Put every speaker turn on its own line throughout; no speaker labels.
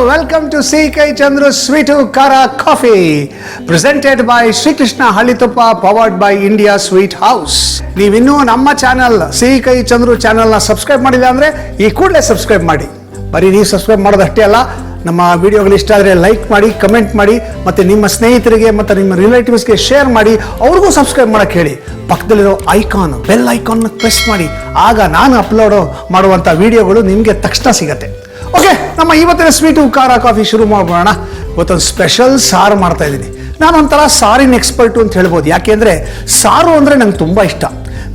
welcome to C.K. Chandru Sweetu Kara Coffee, presented by Sri Krishna Halituppa, powered by India Sweet House. ನೀವಿನ್ನೂ ನಮ್ಮ channel C.K. Chandru ಚಾನಲ್ನ subscribe ಮಾಡಿಲ್ಲ ಅಂದರೆ ಈ ಕೂಡಲೇ ಸಬ್ಸ್ಕ್ರೈಬ್ ಮಾಡಿ. ಬರೀ ನೀವು ಸಬ್ಸ್ಕ್ರೈಬ್ ಮಾಡೋದಷ್ಟೇ ಅಲ್ಲ, ನಮ್ಮ ವಿಡಿಯೋಗಳು ಇಷ್ಟ ಆದರೆ ಲೈಕ್ ಮಾಡಿ, ಕಮೆಂಟ್ ಮಾಡಿ, ಮತ್ತು ನಿಮ್ಮ ಸ್ನೇಹಿತರಿಗೆ ಮತ್ತು ನಿಮ್ಮ ರಿಲೇಟಿವ್ಸ್ಗೆ ಶೇರ್ ಮಾಡಿ, ಅವ್ರಿಗೂ ಸಬ್ಸ್ಕ್ರೈಬ್ ಮಾಡೋಕ್ಕೆ ಹೇಳಿ. ಪಕ್ಕದಲ್ಲಿರೋ ಐಕಾನ್, ಬೆಲ್ ಐಕಾನ್ನ ಪ್ರೆಸ್ ಮಾಡಿ. ಆಗ ನಾನು ಅಪ್ಲೋಡ್ ಮಾಡುವಂಥ ವಿಡಿಯೋಗಳು ನಿಮಗೆ ತಕ್ಷಣ ಸಿಗತ್ತೆ. ಓಕೆ, ನಮ್ಮ ಇವತ್ತಿನ ಸ್ವೀಟು ಖಾರ ಕಾಫಿ ಶುರು ಮಾಡೋಣ. ಇವತ್ತೊಂದು ಸ್ಪೆಷಲ್ ಸಾರು ಮಾಡ್ತಾ ಇದ್ದೀನಿ. ನಾನು ಒಂಥರ ಸಾರಿನ ಎಕ್ಸ್ಪರ್ಟು ಅಂತ ಹೇಳ್ಬೋದು. ಯಾಕೆಂದರೆ ಸಾರು ಅಂದರೆ ನಂಗೆ ತುಂಬ ಇಷ್ಟ.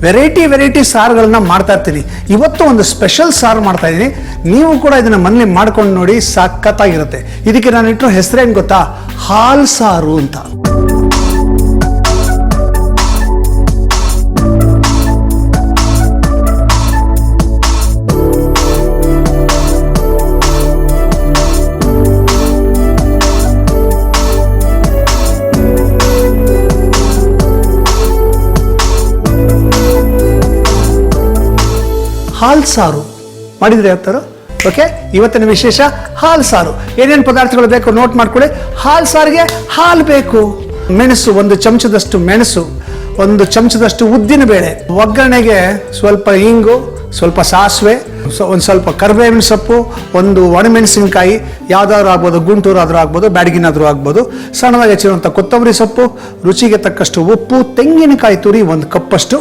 ವೆರೈಟಿ ಸಾರುಗಳನ್ನ ಮಾಡ್ತಾ ಇರ್ತೀನಿ. ಇವತ್ತು ಒಂದು ಸ್ಪೆಷಲ್ ಸಾರು ಮಾಡ್ತಾ ಇದ್ದೀನಿ. ನೀವು ಕೂಡ ಇದನ್ನು ಮನೇಲಿ ಮಾಡ್ಕೊಂಡು ನೋಡಿ, ಸಖತ್ತಾಗಿರುತ್ತೆ. ಇದಕ್ಕೆ ನಾನು ಇಟ್ಟಿರೋ ಹೆಸರೇನು ಗೊತ್ತಾ? ಹಾಲು ಸಾರು ಅಂತ. ಹಾಲು ಸಾರು ಮಾಡಿದ್ರೆ ಯಾವ್ತಾರು? ಓಕೆ, ಇವತ್ತಿನ ವಿಶೇಷ ಹಾಲು ಸಾರು. ಏನೇನು ಪದಾರ್ಥಗಳು ಬೇಕು ನೋಟ್ ಮಾಡ್ಕೊಳ್ಳಿ. ಹಾಲು ಸಾರಿಗೆ ಹಾಲು ಬೇಕು. ಮೆಣಸು, 1 ಚಮಚದಷ್ಟು ಮೆಣಸು, 1 ಚಮಚದಷ್ಟು ಉದ್ದಿನ ಬೇಳೆ, ಒಗ್ಗರಣೆಗೆ ಸ್ವಲ್ಪ ಇಂಗು, ಸ್ವಲ್ಪ ಸಾಸಿವೆ, ಒಂದು ಸ್ವಲ್ಪ ಕರಿಬೇವಿನ ಸೊಪ್ಪು, 1 ಒಣಮೆಣಸಿನಕಾಯಿ, ಯಾವ್ದಾದ್ರು ಆಗ್ಬೋದು, ಗುಂಟೂರಾದರೂ ಆಗ್ಬೋದು, ಬ್ಯಾಡಗಿನಾದರೂ ಆಗ್ಬೋದು, ಸಣ್ಣದಾಗಿ ಹೆಚ್ಚಿರುವಂಥ ಕೊತ್ತಂಬರಿ ಸೊಪ್ಪು, ರುಚಿಗೆ ತಕ್ಕಷ್ಟು ಉಪ್ಪು, ತೆಂಗಿನಕಾಯಿ ತುರಿ 1 ಕಪ್ಪಷ್ಟು.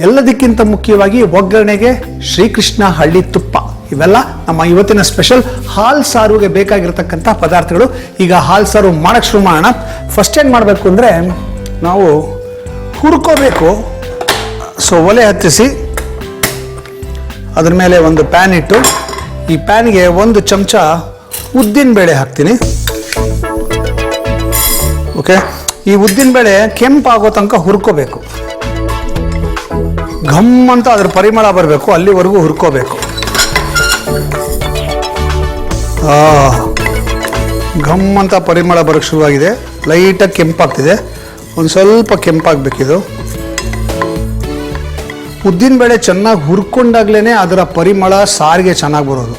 ಎಲ್ಲದಕ್ಕಿಂತ ಮುಖ್ಯವಾಗಿ ಒಗ್ಗರಣೆಗೆ ಶ್ರೀಕೃಷ್ಣ ಹಳ್ಳಿ ತುಪ್ಪ. ಇವೆಲ್ಲ ನಮ್ಮ ಇವತ್ತಿನ ಸ್ಪೆಷಲ್ ಹಾಲು ಸಾರುಗೆ ಬೇಕಾಗಿರ್ತಕ್ಕಂಥ ಪದಾರ್ಥಗಳು. ಈಗ ಹಾಲು ಸಾರು ಮಾಡೋಕ್ಕೆ ಶುರು ಮಾಡೋಣ. ಫಸ್ಟ್ ಏನು ಮಾಡಬೇಕು ಅಂದರೆ, ನಾವು ಹುರ್ಕೋಬೇಕು. ಸೊ ಒಲೆ ಹತ್ತಿಸಿ ಅದ್ರ ಮೇಲೆ ಒಂದು ಪ್ಯಾನ್ ಇಟ್ಟು, ಈ ಪ್ಯಾನ್ಗೆ 1 ಚಮಚ ಉದ್ದಿನ ಬೇಳೆ ಹಾಕ್ತೀನಿ. ಓಕೆ, ಈ ಉದ್ದಿನ ಬೇಳೆ ಕೆಂಪಾಗೋ ತನಕ ಹುರ್ಕೋಬೇಕು. ಘಮ್ ಅಂತ ಅದ್ರ ಪರಿಮಳ ಬರಬೇಕು, ಅಲ್ಲಿವರೆಗೂ ಹುರ್ಕೋಬೇಕು. ಘಮ್ ಅಂತ ಪರಿಮಳ ಬರೋಕ್ಕೆ ಶುರುವಾಗಿದೆ. ಲೈಟಾಗಿ ಕೆಂಪಾಗ್ತಿದೆ, ಒಂದು ಸ್ವಲ್ಪ ಕೆಂಪಾಗಬೇಕಿದು. ಉದ್ದಿನಬೇಳೆ ಚೆನ್ನಾಗಿ ಹುರ್ಕೊಂಡಾಗ್ಲೇ ಅದರ ಪರಿಮಳ ಸಾರಿಗೆ ಚೆನ್ನಾಗಿ ಬರೋದು.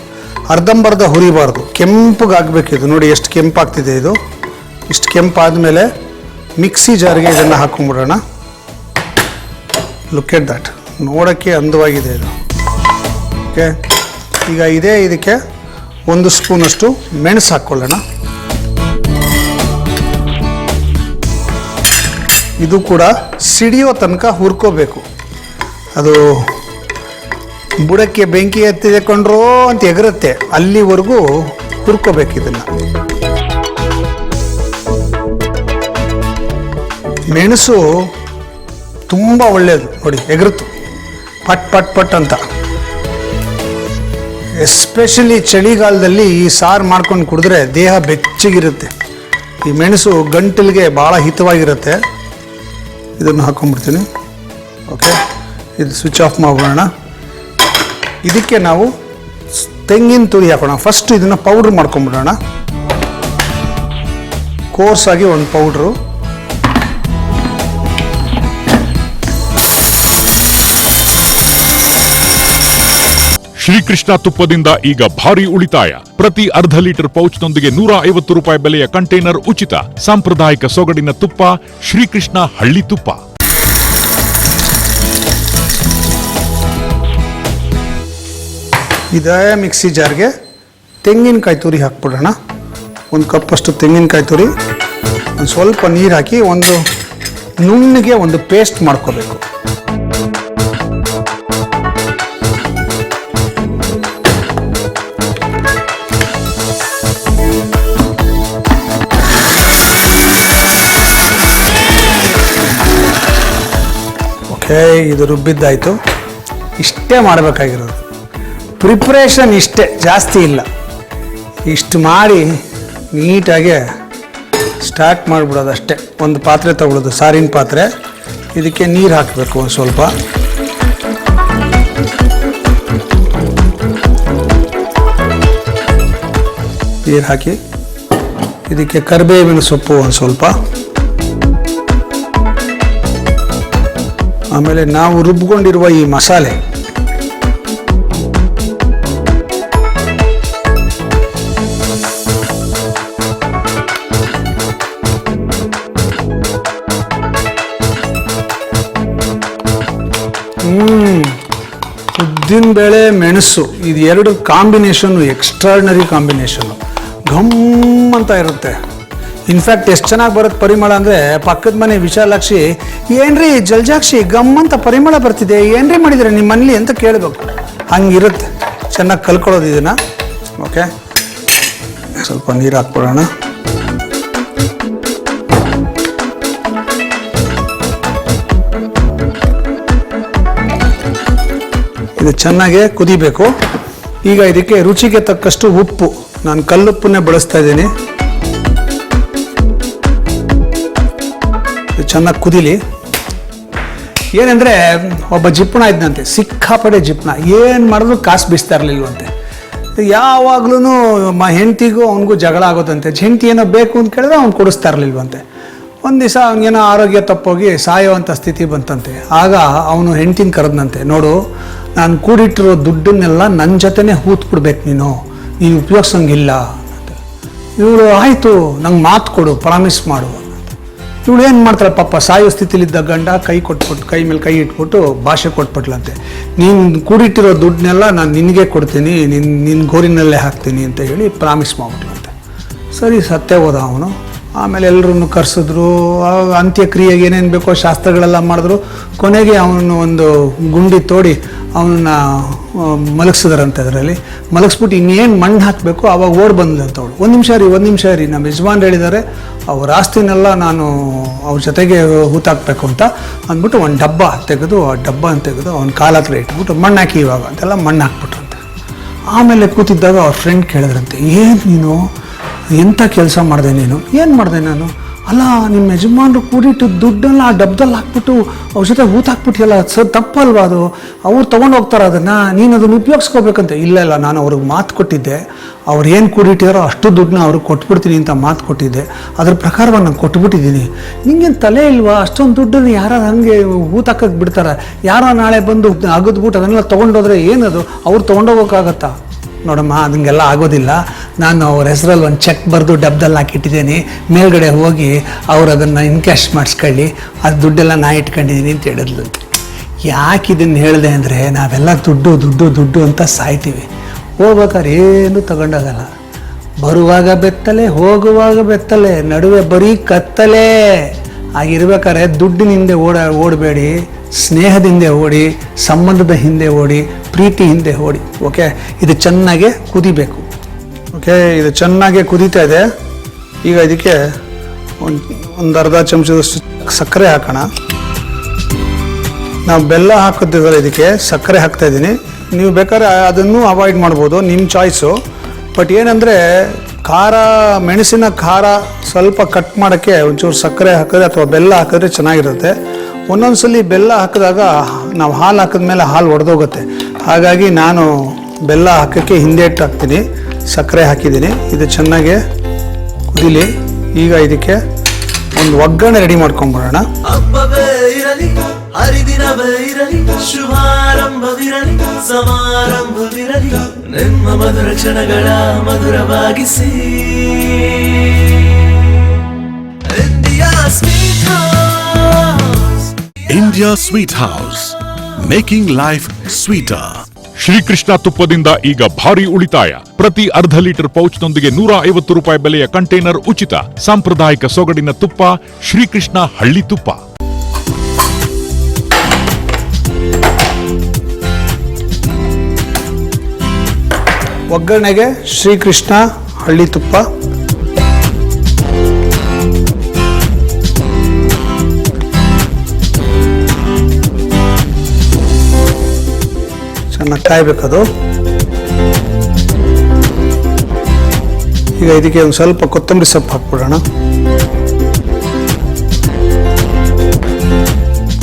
ಅರ್ಧಂಬರ್ಧ ಹುರಿಬಾರ್ದು, ಕೆಂಪಗಾಗಬೇಕಿದು. ನೋಡಿ ಎಷ್ಟು ಕೆಂಪಾಗ್ತಿದೆ ಇದು. ಇಷ್ಟು ಕೆಂಪಾದಮೇಲೆ ಮಿಕ್ಸಿ ಜಾರ್ಗೆ ಇದನ್ನು ಹಾಕೊಂಡ್ಬಿಡೋಣ. ಲುಕ್ ಎಟ್ ದಟ್, ನೋಡೋಕ್ಕೆ ಅಂದವಾಗಿದೆ ಇದು. ಓಕೆ, ಈಗ ಇದಕ್ಕೆ 1 ಸ್ಪೂನಷ್ಟು ಮೆಣಸು ಹಾಕ್ಕೊಳ್ಳೋಣ. ಇದು ಕೂಡ ಸಿಡಿಯೋ ತನಕ ಹುರ್ಕೋಬೇಕು. ಅದು ಬುಡಕ್ಕೆ ಬೆಂಕಿ ಎತ್ತಿಕೊಂಡ್ರೋ ಅಂತ ಎಗರುತ್ತೆ, ಅಲ್ಲಿವರೆಗೂ ಹುರ್ಕೋಬೇಕು ಇದನ್ನು. ಮೆಣಸು ತುಂಬ ಒಳ್ಳೆಯದು. ನೋಡಿ, ಎಗರುತ್ತು ಪಟ್ ಪಟ್ ಪಟ್ ಅಂತ. ಎಸ್ಪೆಷಲಿ ಚಳಿಗಾಲದಲ್ಲಿ ಈ ಸಾರು ಮಾಡ್ಕೊಂಡು ಕುಡಿದ್ರೆ ದೇಹ ಬೆಚ್ಚಗಿರುತ್ತೆ. ಈ ಮೆಣಸು ಗಂಟಲಿಗೆ ಭಾಳ ಹಿತವಾಗಿರುತ್ತೆ. ಇದನ್ನು ಹಾಕೊಂಡ್ಬಿಡ್ತೀನಿ. ಓಕೆ, ಇದು ಸ್ವಿಚ್ ಆಫ್ ಮಾಡೋಣ. ಇದಕ್ಕೆ ನಾವು ತೆಂಗಿನ ತುರಿ ಹಾಕೋಣ. ಫಸ್ಟ್ ಇದನ್ನು ಪೌಡ್ರ್ ಮಾಡ್ಕೊಂಡ್ಬಿಡೋಣ. ಕೋರ್ಸಾಗಿ ಒಂದು ಪೌಡ್ರು.
ಶ್ರೀಕೃಷ್ಣ ತುಪ್ಪದಿಂದ ಈಗ ಭಾರಿ ಉಳಿತಾಯ. ಪ್ರತಿ ಅರ್ಧ ಲೀಟರ್ ಪೌಚ್ನೊಂದಿಗೆ 150 ರೂಪಾಯಿ ಬೆಲೆಯ ಕಂಟೈನರ್ ಉಚಿತ. ಸಾಂಪ್ರದಾಯಿಕ ಸೊಗಡಿನ ತುಪ್ಪ, ಶ್ರೀಕೃಷ್ಣ ಹಳ್ಳಿ ತುಪ್ಪ.
ಇದೇ ಮಿಕ್ಸಿ ಜಾರ್ಗೆ ತೆಂಗಿನಕಾಯಿ ತುರಿ ಹಾಕ್ಬಿಡೋಣ. 1 ಕಪ್ಪಷ್ಟು ತೆಂಗಿನಕಾಯಿ ತುರಿ, ಒಂದು ಸ್ವಲ್ಪ ನೀರು ಹಾಕಿ ಒಂದು ನುಣ್ಣಗೆ ಒಂದು ಪೇಸ್ಟ್ ಮಾಡ್ಕೋಬೇಕು. ಓಕೆ, ಇದು ರುಬ್ಬಿದ್ದಾಯಿತು. ಇಷ್ಟೇ ಮಾಡಬೇಕಾಗಿರೋದು. ಪ್ರಿಪ್ರೇಷನ್ ಇಷ್ಟೇ, ಜಾಸ್ತಿ ಇಲ್ಲ. ಇಷ್ಟು ಮಾಡಿ ನೀಟಾಗಿ ಸ್ಟಾರ್ಟ್ ಮಾಡಿಬಿಡೋದು ಅಷ್ಟೇ. ಒಂದು ಪಾತ್ರೆ ತಗೊಳ್ಳೋದು, ಸಾರಿನ ಪಾತ್ರೆ. ಇದಕ್ಕೆ ನೀರು ಹಾಕಬೇಕು ಒಂದು ಸ್ವಲ್ಪ. ನೀರು ಹಾಕಿ ಇದಕ್ಕೆ ಕರಿಬೇವಿನ ಸೊಪ್ಪು ಒಂದು ಸ್ವಲ್ಪ, ಆಮೇಲೆ ನಾವು ರುಬ್ಕೊಂಡಿರುವ ಈ ಮಸಾಲೆ, ಉದ್ದಿನಬೇಳೆ ಮೆಣಸು ಇದು ಎರಡು ಕಾಂಬಿನೇಷನ್ನು ಎಕ್ಸ್ಟ್ರಾರ್ಡಿನರಿ ಕಾಂಬಿನೇಷನ್ನು. ಘಮ್ ಅಂತ ಇರುತ್ತೆ. ಇನ್ಫ್ಯಾಕ್ಟ್ ಎಷ್ಟು ಚೆನ್ನಾಗಿ ಬರುತ್ತೆ ಪರಿಮಳ ಅಂದರೆ ಪಕ್ಕದ ಮನೆ ವಿಶಾಲಾಕ್ಷಿ, ಏನ್ರಿ ಜಲ್ಜಾಕ್ಷಿ ಗಮ್ ಅಂತ ಪರಿಮಳ ಬರ್ತಿದೆ, ಏನ್ರಿ ಮಾಡಿದರೆ ನಿಮ್ಮ ಮನೇಲಿ ಅಂತ ಕೇಳಬೇಕು. ಹಂಗಿರುತ್ತೆ. ಚೆನ್ನಾಗಿ ಕಲ್ಕೊಳ್ಳೋದು ಇದನ್ನು. ಓಕೆ, ಸ್ವಲ್ಪ ನೀರು ಹಾಕ್ಬಿಡೋಣ. ಇದು ಚೆನ್ನಾಗೆ ಕುದಿಬೇಕು. ಈಗ ಇದಕ್ಕೆ ರುಚಿಗೆ ತಕ್ಕಷ್ಟು ಉಪ್ಪು, ನಾನು ಕಲ್ಲುಪ್ಪನ್ನೇ ಬಳಸ್ತಾ ಇದ್ದೀನಿ. ಇದು ಚೆನ್ನಾಗಿ ಕುದಿಲಿ. ಏನಂದರೆ ಒಬ್ಬ ಜಿಪ್ಪಣ ಇದ್ದಂತೆ, ಸಿಕ್ಕಾಪಡೆ ಜಿಪ್ಪಣ, ಏನು ಮಾಡಿದ್ರು ಕಾಸು ಬೀಸ್ತಾ ಇರಲಿಲ್ವಂತೆ. ಯಾವಾಗ್ಲೂ ಹೆಂಡ್ತಿಗೂ ಅವನಿಗೂ ಜಗಳ ಆಗೋದಂತೆ. ಹೆಂಡ್ತಿ ಏನೋ ಬೇಕು ಅಂತ ಕೇಳಿದ್ರೆ ಅವ್ನು ಕೊಡಿಸ್ತಾ ಇರಲಿಲ್ವಂತೆ. ಒಂದು ದಿವಸ ಅವನಿಗೇನೋ ಆರೋಗ್ಯ ತಪ್ಪೋಗಿ ಸಾಯೋವಂಥ ಸ್ಥಿತಿ ಬಂತಂತೆ. ಆಗ ಅವನು ಹೆಂಡ್ತಿನ ಕರೆದ್ನಂತೆ, ನೋಡು ನಾನು ಕೂಡಿಟ್ಟಿರೋ ದುಡ್ಡನ್ನೆಲ್ಲ ನನ್ನ ಜೊತೆನೇ ಹೂತ್ಬಿಡ್ಬೇಕು, ನೀನು ಉಪಯೋಗಿಸೋಂಗಿಲ್ಲ. ಇವಳು ಆಯಿತು ನಂಗೆ ಮಾತು ಕೊಡು, ಪ್ರಾಮಿಸ್ ಮಾಡು. ಇವಳು ಏನು ಮಾಡ್ತಾಳೆ ಪಾಪ, ಸಾಯೋ ಸ್ಥಿತಿಲಿದ್ದ ಗಂಡ ಕೈ ಮೇಲೆ ಕೈ ಇಟ್ಬಿಟ್ಟು ಭಾಷೆ ಕೊಟ್ಬಿಟ್ಲಂತೆ, ನೀನು ಕೂಡಿಟ್ಟಿರೋ ದುಡ್ಡನ್ನೆಲ್ಲ ನಾನು ನಿನಗೆ ಕೊಡ್ತೀನಿ, ನಿನ್ನ ಗೋರಿನಲ್ಲೇ ಹಾಕ್ತೀನಿ ಅಂತ ಹೇಳಿ ಪ್ರಾಮಿಸ್ ಮಾಡ್ಬಿಟ್ಲಂತೆ. ಸರಿ ಸತ್ತೇ ಹೋದ ಅವನು. ಆಮೇಲೆ ಎಲ್ಲರನ್ನು ಕರೆಸಿದ್ರು, ಅಂತ್ಯಕ್ರಿಯೆಗೆ ಏನೇನು ಬೇಕೋ ಶಾಸ್ತ್ರಗಳೆಲ್ಲ ಮಾಡಿದ್ರು. ಕೊನೆಗೆ ಅವನು ಒಂದು ಗುಂಡಿ ತೋಡಿ ಅವನ್ನ ಮಲಗಿಸಿದ್ರಂತೆ. ಅದರಲ್ಲಿ ಮಲಗಿಸ್ಬಿಟ್ಟು ಇನ್ನೇನು ಮಣ್ಣು ಹಾಕಬೇಕು ಆವಾಗ ಓಡ್ ಬಂದ್ಲಂತ ಅವಳು. ಒಂದು ನಿಮಿಷ ರೀ ನಮ್ಮ ಯಜಮಾನ್ರು ಹೇಳಿದ್ದಾರೆ, ಅವ್ರ ಆಸ್ತಿನೆಲ್ಲ ನಾನು ಅವ್ರ ಜೊತೆಗೆ ಹೂತಾಕಬೇಕು ಅಂತ ಅಂದ್ಬಿಟ್ಟು ಒಂದು ಡಬ್ಬ ತೆಗೆದು ಅವನ ಕಾಲ ಹತ್ರ ಇಟ್ಬಿಟ್ಟು ಮಣ್ಣು ಹಾಕಿ ಇವಾಗ ಅಂತೆಲ್ಲ ಮಣ್ಣು ಹಾಕ್ಬಿಟ್ರಂತೆ. ಆಮೇಲೆ ಕೂತಿದ್ದಾಗ ಅವ್ರ ಫ್ರೆಂಡ್ ಕೇಳಿದ್ರಂತೆ, ಏನು ನೀನು ಎಂಥ ಕೆಲಸ ಮಾಡಿದೆ ನೀನು? ಏನು ಮಾಡಿದೆ ನಾನು? ಅಲ್ಲ ನಿಮ್ಮ ಯಜಮಾನ್ರು ಕೂಡಿಟ್ಟು ದುಡ್ಡೆಲ್ಲ ಆ ಡಬ್ಬದಲ್ಲಿ ಹಾಕ್ಬಿಟ್ಟು ಅವ್ರ ಜೊತೆ ಹೂತಾಕ್ಬಿಟ್ಟಿಯಲ್ಲ, ಸರ್ ತಪ್ಪಲ್ವಾ ಅದು? ಅವ್ರು ತೊಗೊಂಡು ಹೋಗ್ತಾರೆ ಅದನ್ನು, ನೀನು ಅದನ್ನು ಉಪಯೋಗಿಸ್ಕೋಬೇಕಂತೆ. ಇಲ್ಲ ನಾನು ಅವ್ರಿಗೆ ಮಾತು ಕೊಟ್ಟಿದ್ದೆ, ಅವ್ರು ಏನು ಕೂಡಿಟ್ಟಿದಾರೋ ಅಷ್ಟು ದುಡ್ಡನ್ನ ಅವ್ರಿಗೆ ಕೊಟ್ಬಿಡ್ತೀನಿ ಅಂತ ಮಾತು ಕೊಟ್ಟಿದ್ದೆ. ಅದ್ರ ಪ್ರಕಾರವಾಗಿ ನಾನು ಕೊಟ್ಬಿಟ್ಟಿದ್ದೀನಿ. ನಿಂಗೇನು ತಲೆ ಇಲ್ವಾ? ಅಷ್ಟೊಂದು ದುಡ್ಡನ್ನು ಯಾರು ಹಂಗೆ ಹೂತಾಕಕ್ಕೆ ಬಿಡ್ತಾರೆ? ಯಾರೋ ನಾಳೆ ಬಂದು ಅಗದ್ಬಿಟ್ಟು ಅದನ್ನೆಲ್ಲ ತೊಗೊಂಡೋದ್ರೆ ಏನದು? ಅವ್ರು ತೊಗೊಂಡೋಗೋಕ್ಕಾಗತ್ತಾ? ನೋಡಮ್ಮ, ಅದಂಗೆಲ್ಲ ಆಗೋದಿಲ್ಲ. ನಾನು ಅವ್ರ ಹೆಸರಲ್ಲಿ ಒಂದು ಚೆಕ್ ಬರೆದು ಡಬ್ದಲ್ಲಿ ಹಾಕಿಟ್ಟಿದ್ದೀನಿ, ಮೇಲ್ಗಡೆ ಹೋಗಿ ಅವ್ರು ಅದನ್ನು ಇನ್ಕ್ಯಾಶ್ ಮಾಡಿಸ್ಕೊಳ್ಳಿ, ಅದು ದುಡ್ಡೆಲ್ಲ ನಾ ಇಟ್ಕೊಂಡಿದ್ದೀನಿ ಅಂತ ಹೇಳಿದ್ಲಂತೆ. ಯಾಕೆ ಇದನ್ನು ಹೇಳಿದೆ ಅಂದರೆ, ನಾವೆಲ್ಲ ದುಡ್ಡು ಅಂತ ಸಾಯ್ತೀವಿ. ಹೋಗ್ಬೇಕಾದ್ರೆ ಏನು ತಗೊಂಡೋಗಲ್ಲ. ಬರುವಾಗ ಬೆತ್ತಲೆ, ಹೋಗುವಾಗ ಬೆತ್ತಲೆ, ನಡುವೆ ಬರೀ ಕತ್ತಲೆ. ಆಗಿರ್ಬೇಕಾದ್ರೆ ದುಡ್ಡಿನ ಹಿಂದೆ ಓಡಬೇಡಿ, ಸ್ನೇಹದಿಂದ ಓಡಿ, ಸಂಬಂಧದ ಹಿಂದೆ ಓಡಿ, ಪ್ರೀತಿ ಹಿಂದೆ ಓಡಿ. ಓಕೆ, ಇದು ಚೆನ್ನಾಗೆ ಕುದಿಬೇಕು. ಓಕೆ, ಇದು ಚೆನ್ನಾಗೆ ಕುದೀತಾ ಇದೆ. ಈಗ ಇದಕ್ಕೆ ಒಂದು ಅರ್ಧ ಚಮಚದಷ್ಟು ಸಕ್ಕರೆ ಹಾಕೋಣ. ನಾವು ಬೆಲ್ಲ ಹಾಕಿದ್ರೆ ಇದಕ್ಕೆ ಸಕ್ಕರೆ ಹಾಕ್ತಾ ಇದ್ದೀನಿ. ನೀವು ಬೇಕಾದ್ರೆ ಅದನ್ನು ಅವಾಯ್ಡ್ ಮಾಡ್ಬೋದು, ನಿಮ್ಮ ಚಾಯ್ಸು. ಬಟ್ ಏನಂದರೆ ಖಾರ, ಮೆಣಸಿನ ಖಾರ ಸ್ವಲ್ಪ ಕಟ್ ಮಾಡೋಕ್ಕೆ ಒಂಚೂರು ಸಕ್ಕರೆ ಹಾಕಿದ್ರೆ ಅಥವಾ ಬೆಲ್ಲ ಹಾಕಿದ್ರೆ ಚೆನ್ನಾಗಿರುತ್ತೆ. ಒಂದೊಂದ್ಸಲಿ ಬೆಲ್ಲ ಹಾಕಿದಾಗ ನಾವು ಹಾಲು ಹಾಕಿದ್ಮೇಲೆ ಹಾಲು ಒಡೆದೋಗುತ್ತೆ. ಹಾಗಾಗಿ ನಾನು ಬೆಲ್ಲ ಹಾಕೋಕ್ಕೆ ಹಿಂದೆ ಇಟ್ಟು ಹಾಕ್ತೀನಿ, ಸಕ್ಕರೆ ಹಾಕಿದ್ದೀನಿ. ಇದು ಚೆನ್ನಾಗೆ ಕುದಿಲಿ. ಈಗ ಇದಕ್ಕೆ ಒಂದು ಒಗ್ಗರಣೆ ರೆಡಿ ಮಾಡ್ಕೊಂಡ್ಬಿಡೋಣ.
ಹಬ್ಬವೇ ಇರಲಿ, ಹರಿದಿನವೇ ಇರಲಿ, ಶುಭಾರಂಭವಿರಲಿ, ಸಮಾರಂಭವಿರಲಿ, ನಿಮ್ಮ ಮಧುರ ಕ್ಷಣಗಳ ಮಧುರವಾಗಿಸಿ.
India Sweet House, making life sweeter.
Shrikrishna ತುಪ್ಪದಿಂದ ಈಗ ಭಾರಿ ಉಳಿತಾಯ. ಪ್ರತಿ ಅರ್ಧ ಲೀಟರ್ ಪೌಚ್ನೊಂದಿಗೆ 150 ರೂಪಾಯಿ ಬೆಲೆಯ ಕಂಟೈನರ್ ಉಚಿತ. ಸಾಂಪ್ರದಾಯಿಕ ಸೊಗಡಿನ ತುಪ್ಪ ಶ್ರೀಕೃಷ್ಣ ಹಳ್ಳಿ ತುಪ್ಪ.
ಒಗ್ಗರಣೆಗೆ ಶ್ರೀಕೃಷ್ಣ ಹಳ್ಳಿ ತುಪ್ಪ, ಚೆನ್ನಾಗಿ ಕಾಯ್ಬೇಕದು. ಈಗ ಇದಕ್ಕೆ ಒಂದು ಸ್ವಲ್ಪ ಕೊತ್ತಂಬರಿ ಸೊಪ್ಪು ಹಾಕ್ಬಿಡೋಣ.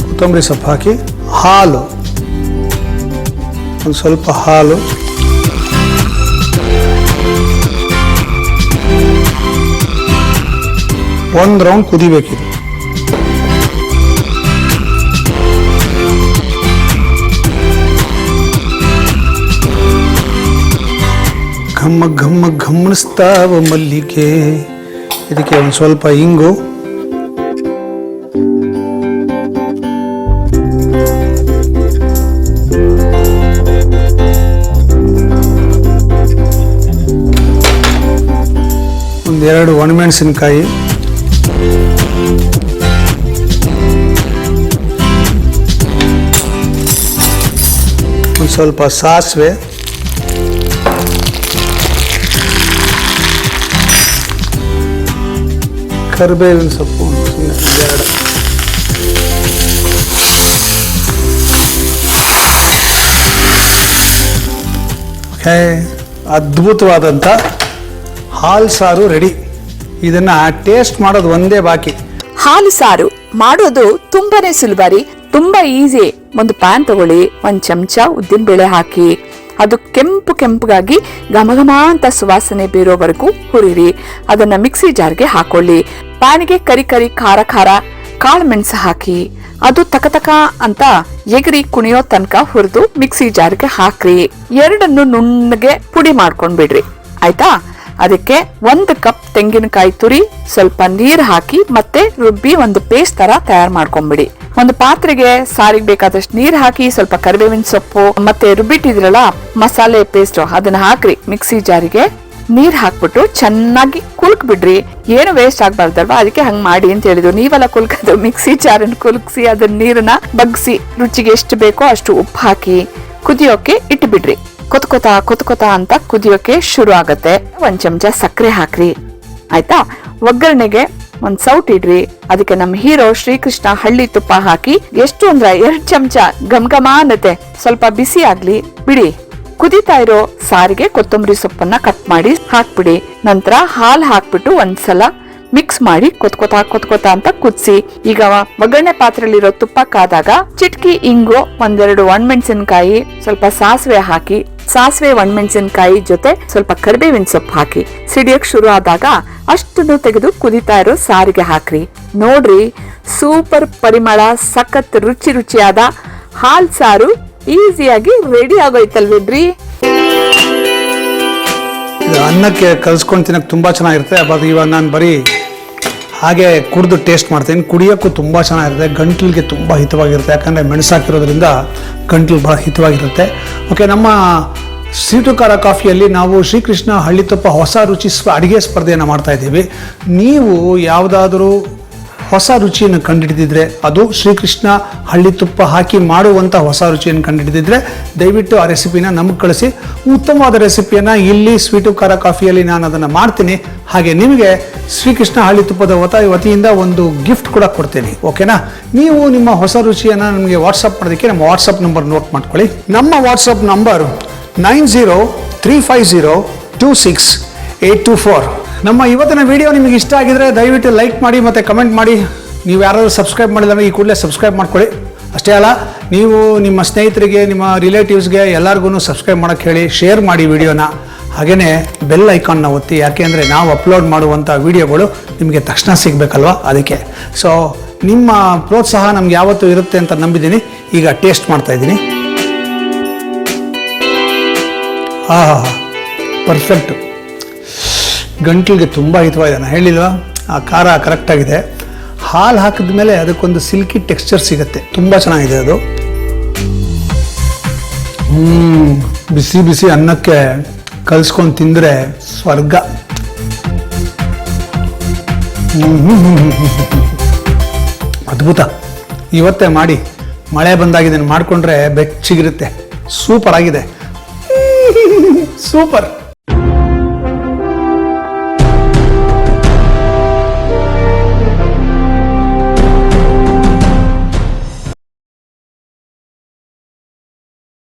ಕೊತ್ತಂಬರಿ ಸೊಪ್ಪು ಹಾಕಿ, ಹಾಲು, ಒಂದು ಸ್ವಲ್ಪ ಹಾಲು, ಒಂದು ರೌಂಡ್ ಕುದಿಬೇಕಿದೆ. ಘಮ್ಮ ಘಮ್ಮ ಘಮ್ಮನಿಸ್ತಾವ ಮಲ್ಲಿಗೆ. ಇದಕ್ಕೆ ಒಂದು ಸ್ವಲ್ಪ ಇಂಗು, ಒಂದೆರಡು ಒಣಮೆಣಸಿನ್ಕಾಯಿ, ಒಂದು ಸ್ವಲ್ಪ ಸಾಸಿವೆ, ಕರಿಬೇವಿನ ಸೊಪ್ಪು ಒಂದೆರಡು, ಅದ್ಭುತವಾದಂಥ ಹಾಲು ಸಾರು ರೆಡಿ. ಇದನ್ನ ಟೇಸ್ಟ್ ಮಾಡೋದು ಒಂದೇ ಬಾಕಿ.
ಹಾಲು ಸಾರು ಮಾಡೋದು ತುಂಬಾನೇ ಸುಲಭ ರೀ, ತುಂಬಾ ಈಸಿ. ಒಂದು ಪ್ಯಾನ್ ತಗೊಳ್ಳಿ, ಒಂದ್ ಚಮಚ ಉದ್ದಿನ ಬೇಳೆ ಹಾಕಿ, ಅದು ಕೆಂಪುಗಾಗಿ ಘಮಘಮ ಅಂತ ಸುವಾಸನೆ ಬೀರೋವರೆಗೂ ಹುರಿರಿ. ಅದನ್ನ ಮಿಕ್ಸಿ ಜಾರ್ಗೆ ಹಾಕೊಳ್ಳಿ. ಪ್ಯಾನ್ಗೆ ಕರಿ ಖಾರ ಕಾಳು ಮೆಣಸು ಹಾಕಿ, ಅದು ತಕ ಅಂತ ಎಗರಿ ಕುಣಿಯೋ ತನಕ ಹುರಿದು ಮಿಕ್ಸಿ ಜಾರ್ಗೆ ಹಾಕ್ರಿ. ಎರಡನ್ನು ನುಣ್ಣಗೆ ಪುಡಿ ಮಾಡ್ಕೊಂಡ್ಬಿಡ್ರಿ, ಆಯ್ತಾ? ಅದಕ್ಕೆ 1 ಕಪ್ ತೆಂಗಿನಕಾಯಿ ತುರಿ, ಸ್ವಲ್ಪ ನೀರ್ ಹಾಕಿ ಮತ್ತೆ ರುಬ್ಬಿ ಒಂದು ಪೇಸ್ಟ್ ತರ ತಯಾರು ಮಾಡ್ಕೊಂಡ್ಬಿಡಿ. ಒಂದು ಪಾತ್ರೆಗೆ ಸಾರಿಗೆ ಬೇಕಾದಷ್ಟು ನೀರ್ ಹಾಕಿ, ಸ್ವಲ್ಪ ಕರಿಬೇವಿನ ಸೊಪ್ಪು ಮತ್ತೆ ರುಬ್ಬಿಟ್ಟಿದ್ರಲ್ಲ ಮಸಾಲೆ ಪೇಸ್ಟ್ ಅದನ್ನ ಹಾಕ್ರಿ. ಮಿಕ್ಸಿ ಜಾರಿಗೆ ನೀರ್ ಹಾಕ್ಬಿಟ್ಟು ಚೆನ್ನಾಗಿ ಕುಲ್ಕ್ ಬಿಡ್ರಿ. ಏನು ವೇಸ್ಟ್ ಆಗ್ಬಾರ್ದಲ್ವಾ, ಅದಕ್ಕೆ ಹಂಗ್ ಮಾಡಿ ಅಂತ ಹೇಳಿದ್ರು. ನೀವೆಲ್ಲ ಕುಲ್ಕದು ಮಿಕ್ಸಿ ಜಾರನ್ನ ಕುಲ್ಕ್ಸಿ ಅದನ್ನ ನೀರನ್ನ ಬಗ್ಸಿ ರುಚಿಗೆ ಎಷ್ಟು ಬೇಕೋ ಅಷ್ಟು ಉಪ್ಪು ಹಾಕಿ ಕುದಿಯೋಕೆ ಇಟ್ಟು ಬಿಡ್ರಿ. ಕೊತ್ಕೊತ ಅಂತ ಕುದಿಯೋಕೆ ಶುರು ಆಗತ್ತೆ. 1 ಚಮಚ ಸಕ್ಕರೆ ಹಾಕ್ರಿ, ಆಯ್ತಾ? ಒಗ್ಗರಣೆಗೆ ಒಂದ್ ಸೌಟ್ ಇಡ್ರಿ. ಅದಕ್ಕೆ ನಮ್ಮ ಹೀರೋ ಶ್ರೀಕೃಷ್ಣ ಹಳ್ಳಿ ತುಪ್ಪ ಹಾಕಿ, ಎಷ್ಟು ಅಂದ್ರ 2 ಚಮಚ ಘಮ ಅನ್ನತ್ತೆ. ಸ್ವಲ್ಪ ಬಿಸಿ ಆಗ್ಲಿ ಬಿಡಿ. ಕುದಿತಾ ಇರೋ ಸಾರಿಗೆ ಕೊತ್ತಂಬರಿ ಸೊಪ್ಪನ್ನ ಕಟ್ ಮಾಡಿ ಹಾಕ್ಬಿಡಿ. ನಂತರ ಹಾಲು ಹಾಕ್ಬಿಟ್ಟು ಒಂದ್ಸಲ ಮಿಕ್ಸ್ ಮಾಡಿ ಕೊತ್ಕೊತ ಅಂತ ಕುದಿಸಿ. ಈಗ ಒಗ್ಗರಣೆ ಪಾತ್ರೆಯಲ್ಲಿರೋ ತುಪ್ಪ ಕಾದಾಗ ಚಿಟ್ಕಿ ಇಂಗು, 1-2 ಒಣಮೆಣಸಿನಕಾಯಿ, ಸ್ವಲ್ಪ ಸಾಸಿವೆ ಹಾಕಿ, ಸಾಸಿವೆ ಒಣಮೆಣಸಿನಕಾಯಿ ಜೊತೆ ಸ್ವಲ್ಪ ಕರಿಬೇವಿನ ಸೊಪ್ಪು ಹಾಕಿ ಸಿಡಿಯಕ್ ಶುರು ಆದಾಗ ಅಷ್ಟನ್ನು ತೆಗೆದು ಕುದಿತಾ ಇರೋ ಸಾರಿಗೆ ಹಾಕ್ರಿ. ನೋಡ್ರಿ, ಸೂಪರ್ ಪರಿಮಳ, ಸಖತ್ ರುಚಿಯಾದ ಹಾಲ್ ಸಾರು ಈಸಿಯಾಗಿ ರೆಡಿ ಆಗೋಯ್ತಲ್ವೇನ್ರಿ?
ಅನ್ನಕ್ಕೆ ಕಲ್ಸ್ಕೊಂಡು ತಿನ್ನಕ್ಕೆ ತುಂಬ ಚೆನ್ನಾಗಿರುತ್ತೆ. ಬಟ್ ಇವಾಗ ನಾನು ಬರೀ ಹಾಗೆ ಕುಡಿದು ಟೇಸ್ಟ್ ಮಾಡ್ತೀನಿ. ಕುಡಿಯೋಕ್ಕೂ ತುಂಬ ಚೆನ್ನಾಗಿರುತ್ತೆ, ಗಂಟ್ಲಿಗೆ ತುಂಬ ಹಿತವಾಗಿರುತ್ತೆ. ಯಾಕಂದರೆ ಮೆಣಸು ಹಾಕಿರೋದ್ರಿಂದ ಗಂಟ್ಲು ಭಾಳ ಹಿತವಾಗಿರುತ್ತೆ. ಓಕೆ, ನಮ್ಮ ಸ್ವೀಟು ಖಾರ ಕಾಫಿಯಲ್ಲಿ ನಾವು ಶ್ರೀಕೃಷ್ಣ ಹಳ್ಳಿ ತುಪ್ಪ ಹೊಸ ರುಚಿ ಅಡುಗೆ ಸ್ಪರ್ಧೆಯನ್ನು ಮಾಡ್ತಾ ಇದ್ದೀವಿ. ನೀವು ಯಾವುದಾದ್ರೂ ಹೊಸ ರುಚಿಯನ್ನು ಕಂಡುಹಿಡಿದಿದ್ರೆ, ಅದು ಶ್ರೀಕೃಷ್ಣ ಹಳ್ಳಿ ತುಪ್ಪ ಹಾಕಿ ಮಾಡುವಂಥ ಹೊಸ ರುಚಿಯನ್ನು ಕಂಡುಹಿಡಿದಿದ್ರೆ ದಯವಿಟ್ಟು ಆ ರೆಸಿಪಿನ ನಮಗೆ ಕಳಿಸಿ. ಉತ್ತಮವಾದ ರೆಸಿಪಿಯನ್ನು ಇಲ್ಲಿ ಸ್ವೀಟು ಖಾರ ಕಾಫಿಯಲ್ಲಿ ನಾನು ಅದನ್ನು ಮಾಡ್ತೀನಿ. ಹಾಗೆ ನಿಮಗೆ ಶ್ರೀಕೃಷ್ಣ ಹಳ್ಳಿ ತುಪ್ಪದ ವತಿಯಿಂದ ಒಂದು ಗಿಫ್ಟ್ ಕೂಡ ಕೊಡ್ತೀನಿ. ಓಕೆನಾ? ನೀವು ನಿಮ್ಮ ಹೊಸ ರುಚಿಯನ್ನು ನಮಗೆ ವಾಟ್ಸಪ್ ಮಾಡೋದಕ್ಕೆ ನಮ್ಮ ವಾಟ್ಸಪ್ ನಂಬರ್ ನೋಟ್ ಮಾಡ್ಕೊಳ್ಳಿ. ನಮ್ಮ ವಾಟ್ಸಪ್ ನಂಬರ್ 9035026824. ನಮ್ಮ ಇವತ್ತಿನ ವಿಡಿಯೋ ನಿಮಗೆ ಇಷ್ಟ ಆಗಿದ್ರೆ ದಯವಿಟ್ಟು ಲೈಕ್ ಮಾಡಿ ಮತ್ತು ಕಮೆಂಟ್ ಮಾಡಿ. ನೀವು ಯಾರಾದರೂ ಸಬ್ಸ್ಕ್ರೈಬ್ ಮಾಡಿದ್ರೆ ಈ ಕೂಡಲೇ ಸಬ್ಸ್ಕ್ರೈಬ್ ಮಾಡ್ಕೊಳ್ಳಿ. ಅಷ್ಟೇ ಅಲ್ಲ, ನೀವು ನಿಮ್ಮ ಸ್ನೇಹಿತರಿಗೆ, ನಿಮ್ಮ ರಿಲೇಟಿವ್ಸ್ಗೆ ಎಲ್ಲರಿಗೂ ಸಬ್ಸ್ಕ್ರೈಬ್ ಮಾಡೋಕ್ಕೆ ಹೇಳಿ, ಶೇರ್ ಮಾಡಿ ವಿಡಿಯೋನ. ಹಾಗೆಯೇ ಬೆಲ್ ಐಕಾನ್ನ ಒತ್ತಿ, ಯಾಕೆ ಅಂದರೆ ನಾವು ಅಪ್ಲೋಡ್ ಮಾಡುವಂಥ ವಿಡಿಯೋಗಳು ನಿಮಗೆ ತಕ್ಷಣ ಸಿಗಬೇಕಲ್ವ, ಅದಕ್ಕೆ. ಸೊ ನಿಮ್ಮ ಪ್ರೋತ್ಸಾಹ ನಮ್ಗೆ ಯಾವತ್ತೂ ಇರುತ್ತೆ ಅಂತ ನಂಬಿದ್ದೀನಿ. ಈಗ ಟೇಸ್ಟ್ ಮಾಡ್ತಾಯಿದ್ದೀನಿ. ಪರ್ಫೆಕ್ಟ್. ಗಂಟ್ಲಿಗೆ ತುಂಬ ಹಿತವಾಗಿದೆ. ನಾನು ಹೇಳಿಲ್ವಾ, ಆ ಖಾರ ಕರೆಕ್ಟಾಗಿದೆ. ಹಾಲು ಹಾಕಿದ ಮೇಲೆ ಅದಕ್ಕೊಂದು ಸಿಲ್ಕಿ ಟೆಕ್ಸ್ಚರ್ ಸಿಗುತ್ತೆ, ತುಂಬ ಚೆನ್ನಾಗಿದೆ ಅದು. ಬಿಸಿ ಅನ್ನಕ್ಕೆ ಕಲಿಸ್ಕೊಂಡು ತಿಂದರೆ ಸ್ವರ್ಗ. ಅದ್ಭುತ. ಇವತ್ತೇ ಮಾಡಿ, ಮಳೆ ಬಂದಾಗಿದೆ ಮಾಡಿಕೊಂಡ್ರೆ ಬೆಚ್ಚಗಿರುತ್ತೆ. ಸೂಪರ್ ಆಗಿದೆ, ಸೂಪರ್.